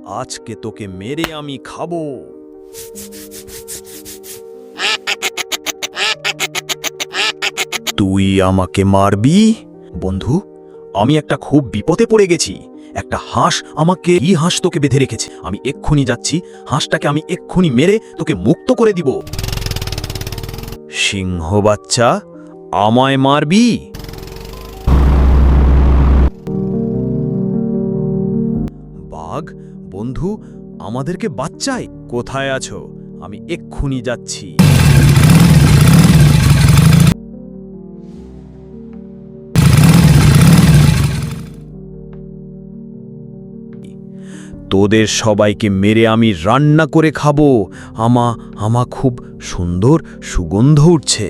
আজকে তোকে মেরে আমি খাবো। তুই আমাকে মারবি? বন্ধু, আমি একটা খুব বিপদে পড়ে গেছি। একটা হাঁস আমাকে হাঁস তোকে বেঁধে রেখেছে। আমি এক্ষুনি যাচ্ছি, হাঁসটাকে আমি এক্ষুনি মেরে তোকে মুক্ত করে দিব। সিংহ বাচ্চা, আমায় মারবি? বাঘ, বন্ধু, আমাদেরকে বাচ্চায়। কোথায় আছো? আমি এক্ষুনি যাচ্ছি। তোদের সবাইকে মেরে আমি রান্না করে খাবো। আমা খুব সুন্দর সুগন্ধ উঠছে।